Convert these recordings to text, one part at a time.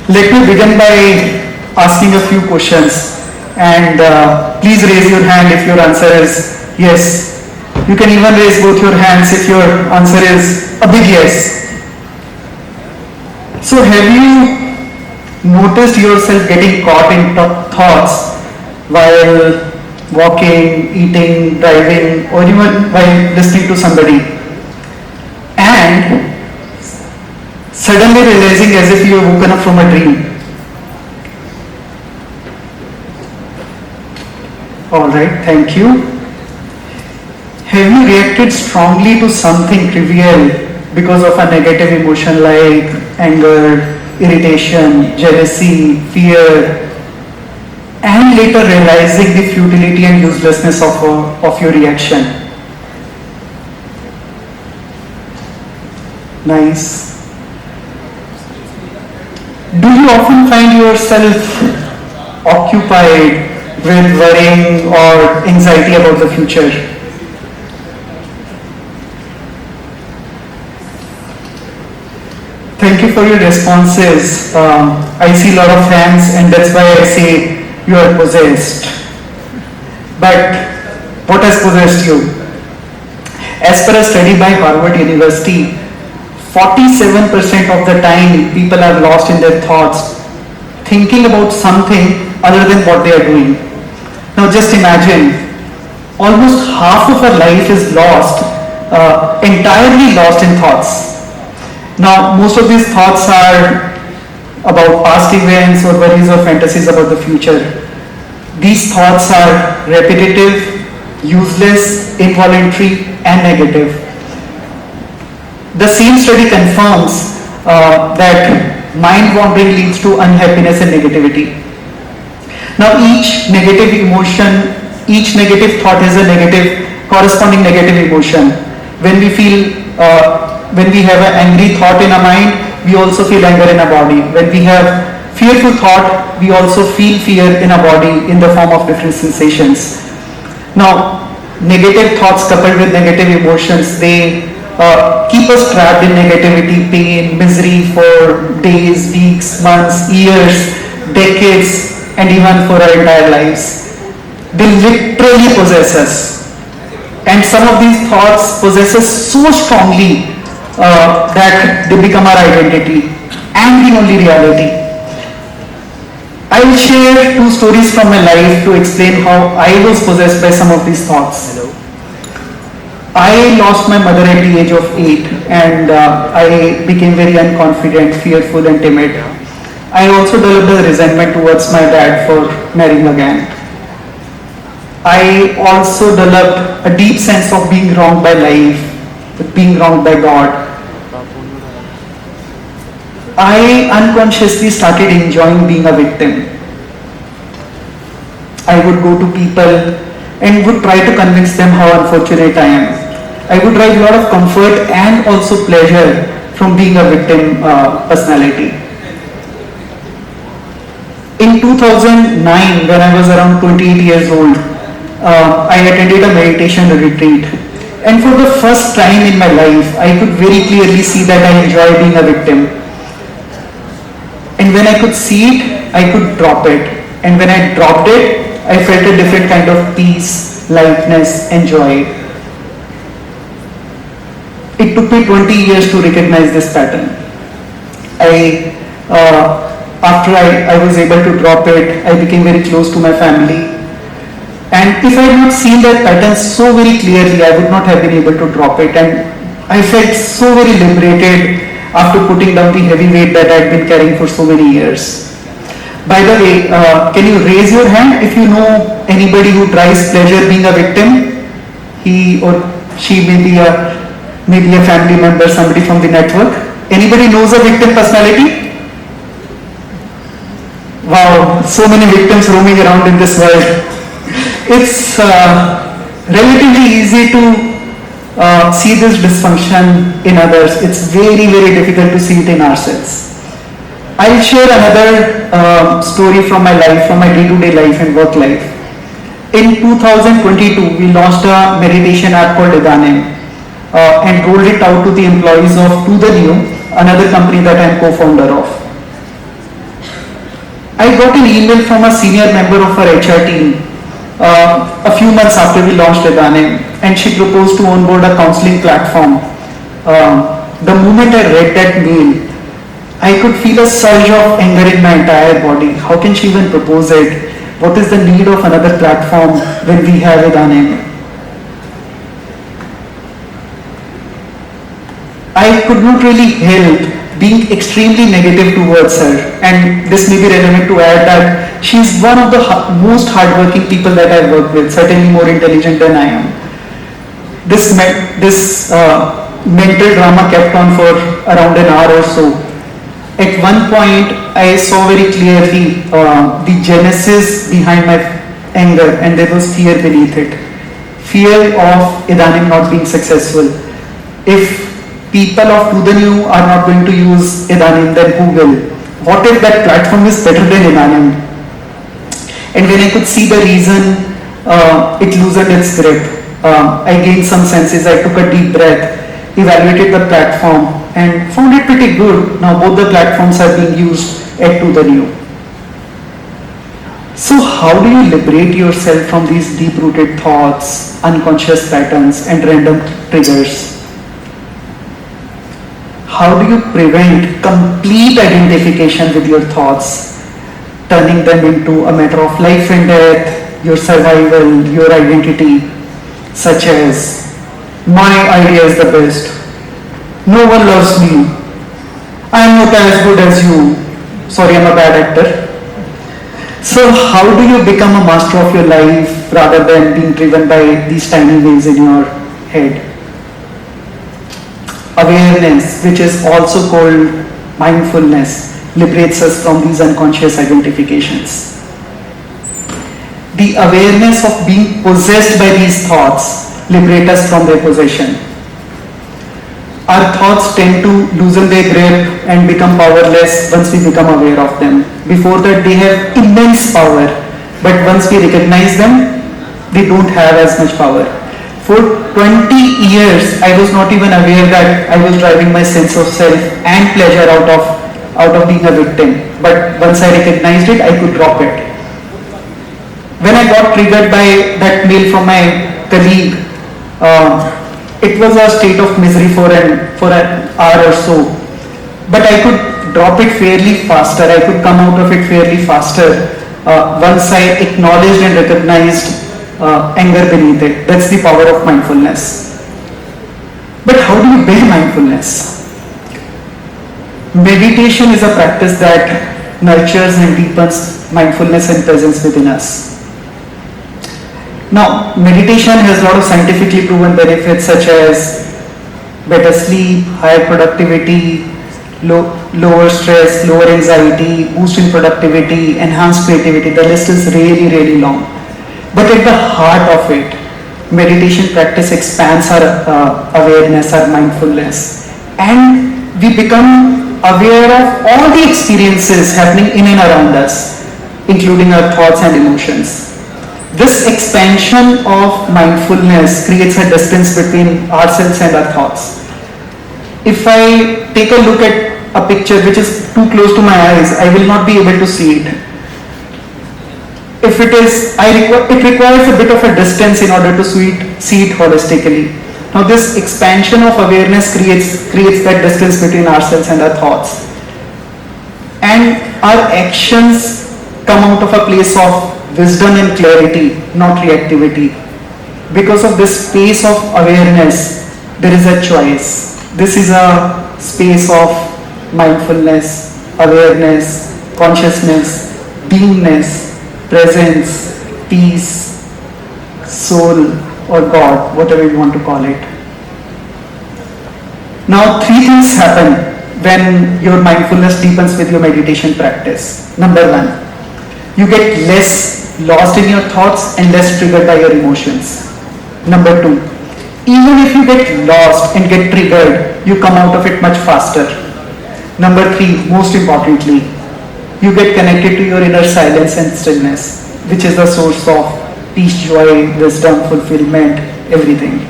Let me begin by asking a few questions, and please raise your hand if your answer is yes. You can even raise both your hands if your answer is a big yes. So have you noticed yourself getting caught in thoughts while walking, eating, driving, or even while listening to somebody, and suddenly realizing as if you have woken up from a dream? Alright, thank you. Have you reacted strongly to something trivial because of a negative emotion like anger, irritation, jealousy, fear, and later realizing the futility and uselessness of your reaction? Nice. Do you often find yourself occupied with worrying or anxiety about the future? Thank you for your responses. I see a lot of hands, and that's why I say you are possessed. But what has possessed you? As per a study by Harvard University, 47% of the time people are lost in their thoughts, thinking about something other than what they are doing. Now just imagine, almost half of our life is lost, entirely lost in thoughts. Now most of these thoughts are about past events or worries or fantasies about the future. These thoughts are repetitive, useless, involuntary, and negative. The same study confirms that mind wandering leads to unhappiness and negativity. Now each negative emotion, each negative thought has a corresponding negative emotion. When we have an angry thought in our mind, we also feel anger in our body. When we have fearful thought, we also feel fear in our body in the form of different sensations. Now, negative thoughts coupled with negative emotions, they keep us trapped in negativity, pain, misery for days, weeks, months, years, decades, and even for our entire lives. They literally possess us. And some of these thoughts possess us so strongly that they become our identity and the only reality. I will share two stories from my life to explain how I was possessed by some of these thoughts. I lost my mother at the age of 8, and I became very unconfident, fearful, and timid. I also developed a resentment towards my dad for marrying again. I also developed a deep sense of being wronged by life, being wronged by God. I unconsciously started enjoying being a victim. I would go to people and would try to convince them how unfortunate I am. I would derive a lot of comfort and also pleasure from being a victim personality. In 2009, when I was around 28 years old, I attended a meditation retreat. And for the first time in my life, I could very clearly see that I enjoy being a victim. And when I could see it, I could drop it. And when I dropped it, I felt a different kind of peace, lightness, and joy. It took me 20 years to recognize this pattern. After I was able to drop it, I became very close to my family. And if I had not seen that pattern so very clearly, I would not have been able to drop it. And I felt so very liberated after putting down the heavy weight that I had been carrying for so many years. By the way, can you raise your hand if you know anybody who derives pleasure being a victim? He or she may be a family member, somebody from the network. Anybody knows a victim personality? Wow, so many victims roaming around in this world. It's relatively easy to see this dysfunction in others. It's very, very difficult to see it in ourselves. I'll share another story from my life, from my day-to-day life and work life. In 2022, we launched a meditation app called Idanim and rolled it out to the employees of To The New, another company that I'm co-founder of. I got an email from a senior member of our HR team a few months after we launched Vedane, and she proposed to onboard a counseling platform. The moment I read that mail, I could feel a surge of anger in my entire body. How can she even propose it? What is the need of another platform when we have Vedane? I could not really help being extremely negative towards her, and this may be relevant to add that she is one of the most hardworking people that I've worked with, certainly more intelligent than I am. This mental drama kept on for around an hour or so. At one point, I saw very clearly the genesis behind my anger, and there was fear beneath it. Fear of Idanim not being successful. If people of To The New are not going to use Idanim, then who will? What if that platform is better than Idanim? And when I could see the reason, it loosened its grip. I gained some senses, I took a deep breath, evaluated the platform, and found it pretty good. Now both the platforms are being used at To The New. So how do you liberate yourself from these deep-rooted thoughts, unconscious patterns, and random triggers? How do you prevent complete identification with your thoughts, turning them into a matter of life and death, your survival, your identity, such as, my idea is the best, no one loves me, I am not as good as you, sorry, I'm a bad actor. So how do you become a master of your life rather than being driven by these tiny waves in your head? Awareness, which is also called mindfulness, liberates us from these unconscious identifications. The awareness of being possessed by these thoughts liberates us from their possession. Our thoughts tend to loosen their grip and become powerless once we become aware of them. Before that, they have immense power, but once we recognize them, they don't have as much power. For 20 years, I was not even aware that I was driving my sense of self and pleasure out of being a victim. But once I recognized it, I could drop it. When I got triggered by that mail from my colleague, it was a state of misery for an hour or so. But I could drop it fairly faster. I could come out of it fairly faster once I acknowledged and recognized anger beneath it. That's the power of mindfulness. But how do you build mindfulness? Meditation is a practice that nurtures and deepens mindfulness and presence within us. Now, meditation has a lot of scientifically proven benefits such as better sleep, higher productivity, lower stress, lower anxiety, boost in productivity, enhanced creativity. The list is really, really long. But at the heart of it, meditation practice expands our awareness, our mindfulness, and we become aware of all the experiences happening in and around us, including our thoughts and emotions. This expansion of mindfulness creates a distance between ourselves and our thoughts. If I take a look at a picture which is too close to my eyes, I will not be able to see it. If it is, it requires a bit of a distance in order to see it holistically. Now this expansion of awareness creates that distance between ourselves and our thoughts. And our actions come out of a place of wisdom and clarity, not reactivity. Because of this space of awareness, there is a choice. This is a space of mindfulness, awareness, consciousness, beingness, presence, peace, soul, or God, whatever you want to call it. Now, three things happen when your mindfulness deepens with your meditation practice. Number one, you get less lost in your thoughts and less triggered by your emotions. Number two, even if you get lost and get triggered, you come out of it much faster. Number three, most importantly, you get connected to your inner silence and stillness, which is the source of peace, joy, wisdom, fulfillment, everything.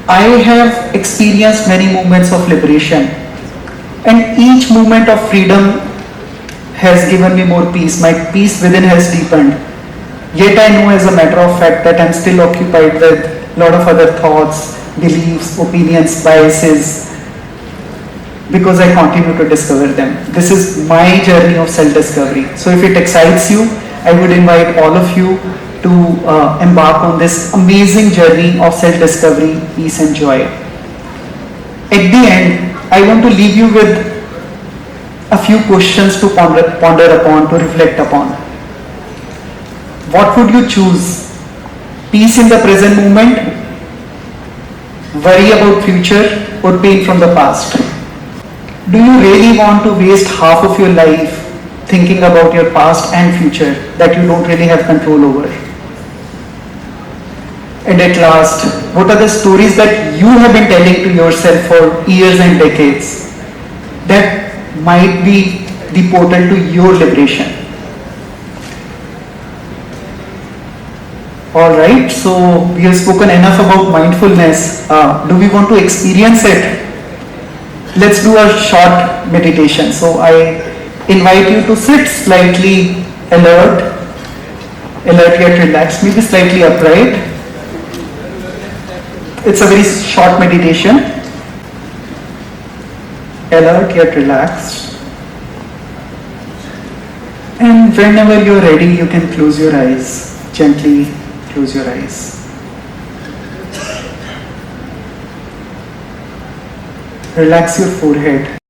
I have experienced many moments of liberation, and each moment of freedom has given me more peace. My peace within has deepened. Yet I know as a matter of fact that I'm still occupied with a lot of other thoughts, beliefs, opinions, biases, because I continue to discover them. This is my journey of self-discovery. So if it excites you, I would invite all of you to embark on this amazing journey of self-discovery, peace and joy. At the end, I want to leave you with a few questions to ponder upon, to reflect upon. What would you choose? Peace in the present moment, worry about future, or pain from the past? Do you really want to waste half of your life thinking about your past and future that you don't really have control over? And at last, what are the stories that you have been telling to yourself for years and decades that might be the portal to your liberation? Alright, so we have spoken enough about mindfulness. Do we want to experience it? Let's do a short meditation. So I invite you to sit slightly alert yet relaxed, maybe slightly upright. It's a very short meditation. Alert yet relaxed. And whenever you're ready, you can close your eyes. Gently close your eyes. Relax your forehead.